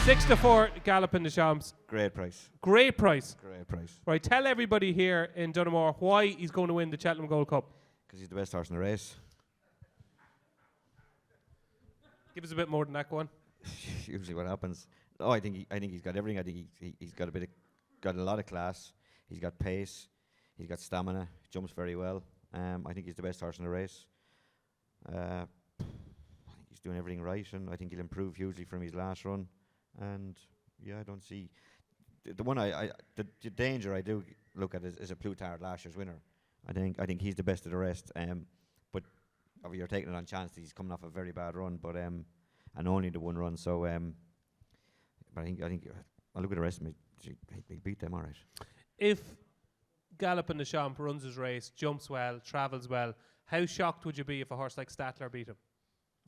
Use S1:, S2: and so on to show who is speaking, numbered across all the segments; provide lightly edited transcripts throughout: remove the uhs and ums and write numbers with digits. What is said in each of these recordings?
S1: 6-4 Gallop in the Champs.
S2: Great price.
S1: Great price.
S2: Great price.
S1: Right, tell everybody here in Dunamore why he's going to win the Cheltenham Gold Cup.
S2: Because he's the best horse in the race.
S1: Give us a bit more than that, go on.
S2: Usually what happens. Oh, I think he's got everything. I think he's got got a lot of class. He's got pace. He's got stamina. Jumps very well. I think he's the best horse in the race. I think he's doing everything right, and I think he'll improve hugely from his last run. And yeah, I don't see the one the danger I do look at is a Plutar, last year's winner. I think he's the best of the rest. But obviously you're taking it on chance that he's coming off a very bad run, but and only the one run. So but I think I look at the rest of them. He beat them all right.
S1: If Gallop in the Champ runs his race, jumps well, travels well, how shocked would you be if a horse like Statler beat him?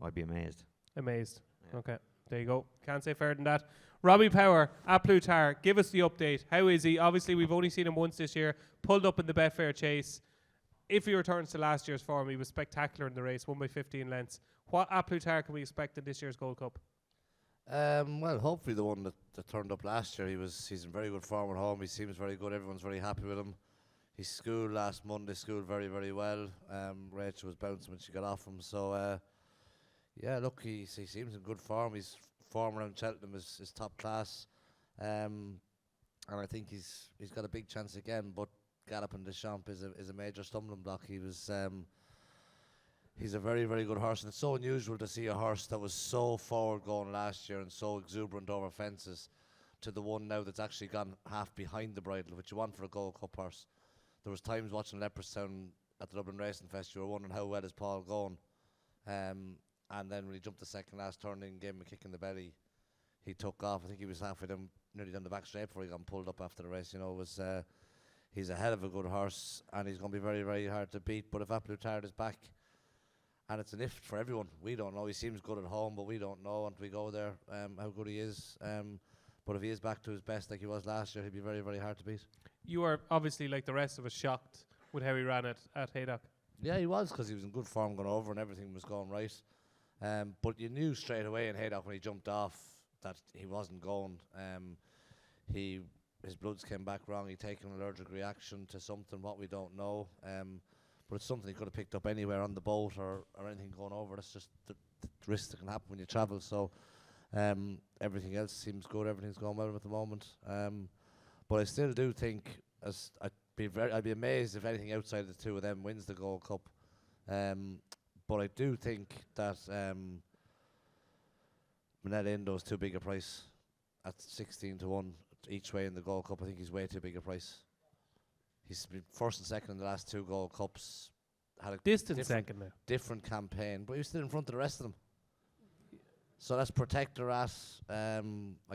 S2: I'd be amazed.
S1: Amazed.
S2: Yeah.
S1: Okay, there you go. Can't say fairer than that. Robbie Power at Plutar, give us the update. How is he? Obviously, we've only seen him once this year. Pulled up in the Betfair Chase. If he returns to last year's form, he was spectacular in the race, won by 15 lengths. What at Plutar can we expect in this year's Gold Cup?
S3: Well, hopefully the one that turned up last year. He's in very good form at home. He seems very good. Everyone's very happy with him. He schooled last Monday, schooled very, very well. Rachel was bouncing when she got off him. So, yeah, look, he seems in good form. His form around Cheltenham is top class. And I think he's got a big chance again. But Gallop in the Champ is a major stumbling block. He's a very, very good horse, and it's so unusual to see a horse that was so forward going last year and so exuberant over fences to the one now that's actually gone half behind the bridle, which you want for a Gold Cup horse. There was times watching Leopardstown at the Dublin Racing Fest, you were wondering how well is Paul going. And then when he jumped the second last turn and gave him a kick in the belly, he took off. I think he was halfway down, nearly down the back straight before he got pulled up after the race. You know, it was he's a hell of a good horse, and he's going to be very, very hard to beat. But if Plutar is back, and it's an if for everyone. We don't know. He seems good at home, but we don't know until we go there how good he is. But if he is back to his best like he was last year, he'd be very, very hard to beat.
S1: You are obviously, like the rest of us, shocked with how he ran it at Haydock.
S3: Yeah, he was, because he was in good form going over and everything was going right. But you knew straight away in Haydock when he jumped off that he wasn't going. His bloods came back wrong. He'd taken an allergic reaction to something, what we don't know. But it's something he could have picked up anywhere on the boat or anything going over. That's just the risk that can happen when you travel. So everything else seems good. Everything's going well at the moment. But I still do think I'd be amazed if anything outside of the two of them wins the Gold Cup. But I do think that Manilindo is too big a price at 16-1 each way in the Gold Cup. I think he's way too big a price. He's been first and second in the last two Gold Cups. Had a
S1: Distant second now.
S3: different campaign, but he was still in front of the rest of them. So that's Protector at, I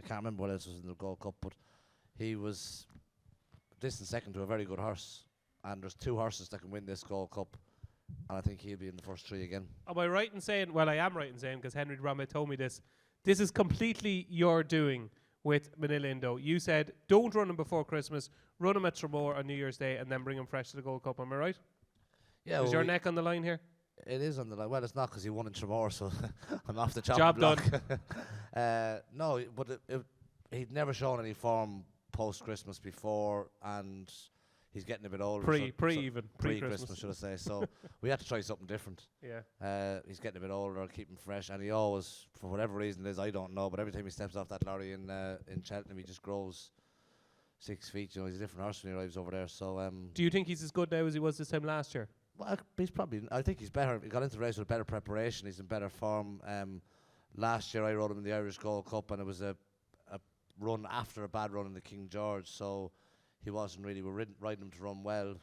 S3: can't remember what else was in the Gold Cup, but he was distant second to a very good horse. And there's two horses that can win this Gold Cup, and I think he'll be in the first three again.
S1: Am I right in saying, well, I am right in saying, because Henry Bromley told me this is completely your doing with Manilindo. You said, don't run him before Christmas, run him at Tramore on New Year's Day, and then bring him fresh to the Gold Cup. Am I right?
S3: Yeah.
S1: Is your neck on the line here?
S3: It is on the line. Well, it's not, because he won in Tramore, so I'm off the
S1: Job
S3: block. No, but he'd never shown any form post-Christmas before, and he's getting a bit older. Pre-Christmas, should I say. So we had to try something different.
S1: Yeah.
S3: He's getting a bit older, keep him fresh, and he always, for whatever reason it is, I don't know, but every time he steps off that lorry in Cheltenham, he just grows 6 feet. You know, he's a different horse when he arrives over there. So
S1: do you think he's as good now as he was this time last year?
S3: Well, I think he's better. He got into the race with better preparation. He's in better form. Last year I rode him in the Irish Gold Cup, and it was a run after a bad run in the King George, so he wasn't really, we're riding him to run well.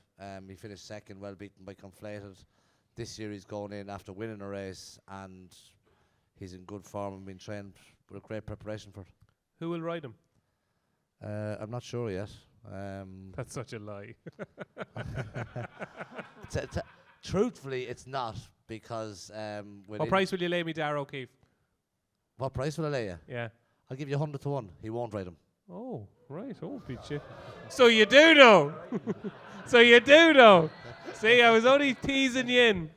S3: He finished second, well beaten by Conflated. This year he's going in after winning a race, and he's in good form and being trained with a great preparation for it.
S1: Who will ride him?
S3: I'm not sure yet.
S1: That's such a lie.
S3: Truthfully, it's not, because
S1: what price will you lay me, Darragh O'Keefe?
S3: What price will I lay you?
S1: Yeah.
S3: I'll give you 100 to 1. He won't ride him.
S1: Oh, right. Oh, beat you. So you do know. So you do know. See, I was only teasing you in.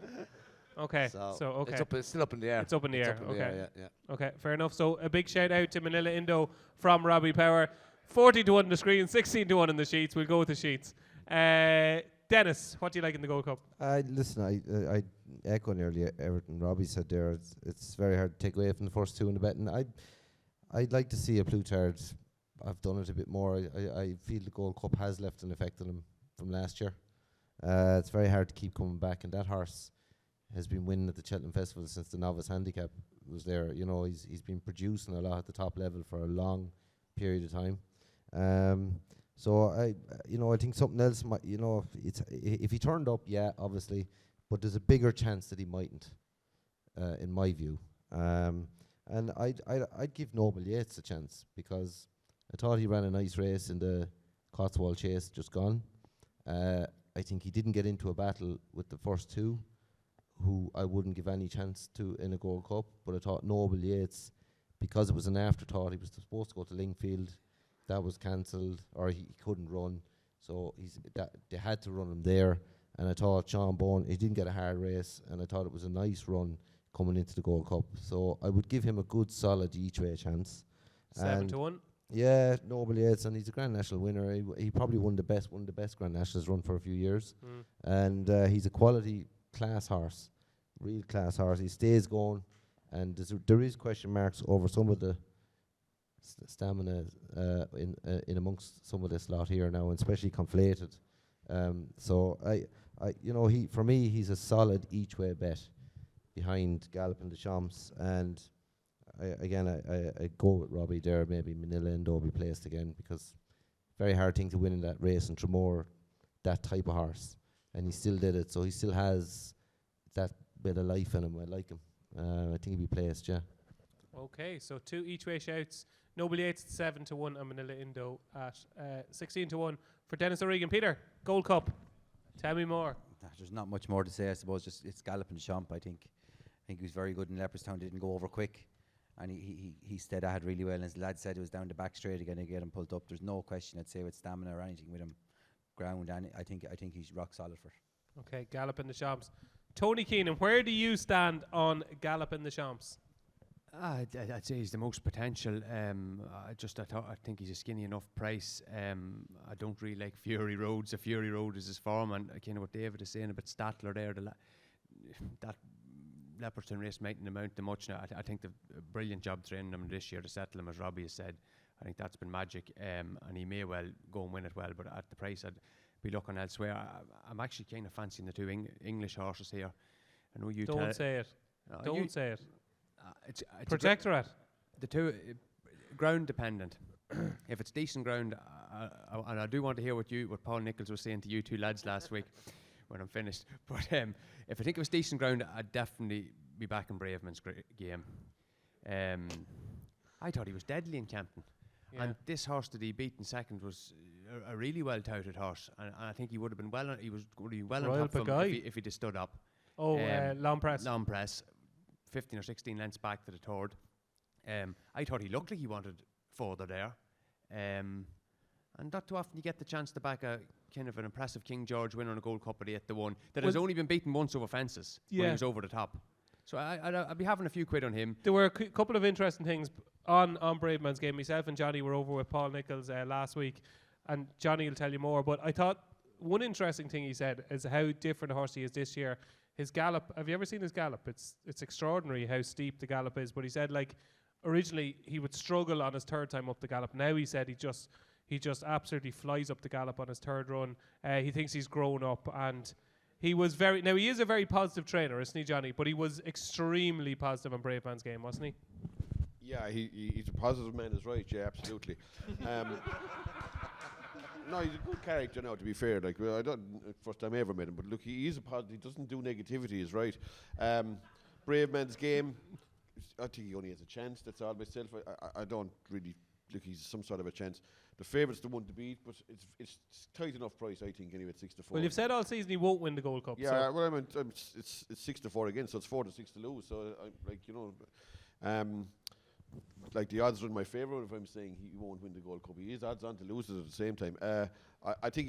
S1: Okay.
S3: So,
S1: So okay.
S3: it's still up in the air.
S1: It's up in the air. Okay.
S3: Yeah.
S1: Okay, fair enough. So a big shout out to Manilindo from Robbie Power. 40-1 on the screen, 16-1 in the sheets. We'll go with the sheets. Denis, what do you like in the Gold Cup?
S4: Listen, I echo nearly everything Robbie said there. It's very hard to take away from the first two in the betting. I'd like to see a Plutar. I've done it a bit more. I feel the Gold Cup has left an effect on him from last year. It's very hard to keep coming back, and that horse has been winning at the Cheltenham Festival since the novice handicap was there. You know, he's been producing a lot at the top level for a long period of time. So I think something else might, it's if he turned up, yeah, obviously, but there's a bigger chance that he mightn't, in my view. And I'd give Noble Yates a chance because I thought he ran a nice race in the Cotswold Chase just gone. I think he didn't get into a battle with the first two, who I wouldn't give any chance to in a Gold Cup. But I thought Noble Yates, because it was an afterthought, he was supposed to go to Lingfield. That was cancelled, or he couldn't run, so they had to run him there. And I thought Sean Bowen, he didn't get a hard race, and I thought it was a nice run coming into the Gold Cup. So I would give him a good, solid each way chance.
S1: 7-1.
S4: Yeah, Noble Yates, and he's a Grand National winner. He probably one of the best Grand Nationals run for a few years, and he's a quality class horse, real class horse. He stays going, and there is question marks over some of the stamina in amongst some of this lot here now, and especially conflated. So for me, he's a solid each way bet behind Gallop and the Champs, and I go with Robbie there. Maybe Manilindo will be placed again, because very hard thing to win in that race in Tremor, that type of horse, and he still did it. So he still has that bit of life in him. I like him. I think he'll be placed. Yeah.
S1: Okay, so 2 each way shouts. Noble Yates 7-1 and Manilindo at 16-1 for Denis O'Regan. Peter, Gold Cup. Tell me more.
S5: There's not much more to say, I suppose. Just it's Gallop and Champ. I think he was very good in Leopardstown. Didn't go over quick, and he stayed ahead really well. And as the lad said, it was down the back straight again to get him pulled up. There's no question, I'd say, with stamina or anything with him ground, and I think he's rock solid for it.
S1: Okay, Gallop and the Champs. Tony Keenan, where do you stand on Gallop and the Champs?
S6: I'd say he's the most potential. I think he's a skinny enough price. I don't really like Fury Roads. A Fury Road is his form, and kind of what David is saying about Statler there. That Leopardstown race mightn't amount to much now. I think they've a brilliant job training him this year to settle him, as Robbie has said. I think that's been magic, and he may well go and win it well. But at the price, I'd be looking elsewhere. I'm actually kind of fancying the two English horses here. I know you
S1: don't say it. Don't say it. It's Protectorate.
S6: The two ground dependent. If it's decent ground, and I do want to hear what Paul Nichols was saying to you two lads last week when I'm finished. But if I think it was decent ground, I'd definitely be back in Braveman's game. I thought he was deadly in Campton, and this horse that he beat in second was a really well touted horse, and I think he would have been well. He was well on top of him if he'd have stood up.
S1: Long press.
S6: Long press. 15 or 16 lengths back to the third. I thought he looked like he wanted further there. And not too often you get the chance to back a kind of an impressive King George winner on a Gold Cup at 8-1 that has only been beaten once over fences when he was over the top. So I'd be having a few quid on him.
S1: There were a couple of interesting things on Braveman's game. Myself and Johnny were over with Paul Nichols last week, and Johnny will tell you more. But I thought one interesting thing he said is how different a horse he is this year. His gallop, have you ever seen his gallop? It's extraordinary how steep the gallop is. But he said, like, originally he would struggle on his third time up the gallop. Now he said he just absolutely flies up the gallop on his third run. He thinks he's grown up, and he was he is a very positive trainer, isn't he, Johnny? But he was extremely positive on Braveman's game, wasn't he?
S7: Yeah, he's a positive man, is right. Yeah, absolutely. No, he's a good character now, to be fair. Like, I don't, first time I ever met him, but look, he is a positive. He doesn't do negativity, is right. Braveman's game, I think he only has a chance. That's all myself. I don't really look. He's some sort of a chance. The favourite's the one to beat, but it's tight enough price, I think, anyway, at 6-4.
S1: Well, you've said all season he won't win the Gold Cup.
S7: Yeah, so. Well, I mean, it's 6-4 again, so it's 4-6 to lose. So, like the odds are in my favour if I'm saying he won't win the Gold Cup. He is odds on to lose it at the same time. I think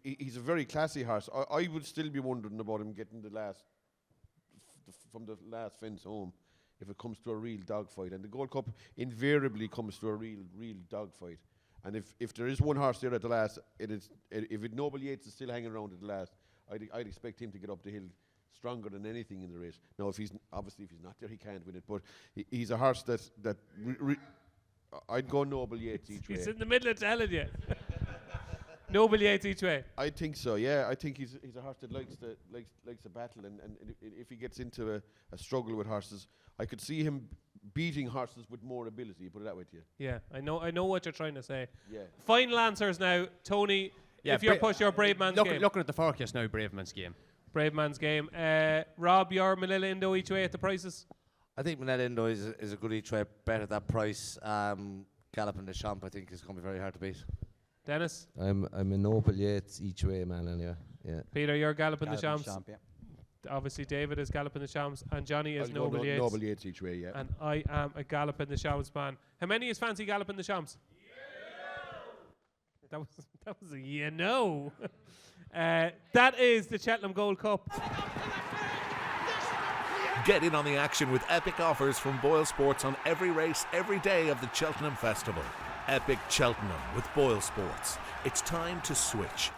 S7: he's a very classy horse. I would still be wondering about him getting the last from the last fence home if it comes to a real dogfight. And the Gold Cup invariably comes to a real dogfight. And if there is one horse there at the last, if Noble Yates is still hanging around at the last, I'd expect him to get up the hill stronger than anything in the race. Now, if he's not there, he can't win it. But he's a horse that I'd go Noble Yates each way.
S1: He's in the middle of telling you. Noble Yates each way.
S7: I think so. Yeah, I think he's a horse that likes the battle, and if he gets into a struggle with horses, I could see him beating horses with more ability. Put it that way to you.
S1: Yeah, I know what you're trying to say.
S7: Yeah.
S1: Final answers now, Tony.
S6: Yeah,
S1: if you're push your Braveman's game.
S6: Looking at the forecast now, Braveman's game.
S1: Braveman's game. Rob, your Manilindo each way at the prices.
S3: I think Manilindo is a good each way bet at that price. Galloping the Champ, I think, is going to be very hard to beat.
S1: Dennis?
S4: I'm a Noble Yates each way, man, and yeah.
S1: Peter, you're Galloping the Champs.
S5: Yeah.
S1: Obviously, David is Galloping the Champs, and Johnny is
S7: I'll go
S1: Noble Yates.
S7: Noble Yates each way, yeah.
S1: And I am a Galloping the Champs man. How many is fancy Galloping the Champs? That was a that is the Cheltenham Gold Cup.
S8: Get in on the action with epic offers from Boyle Sports on every race, every day of the Cheltenham Festival. Epic Cheltenham with Boyle Sports. It's time to switch.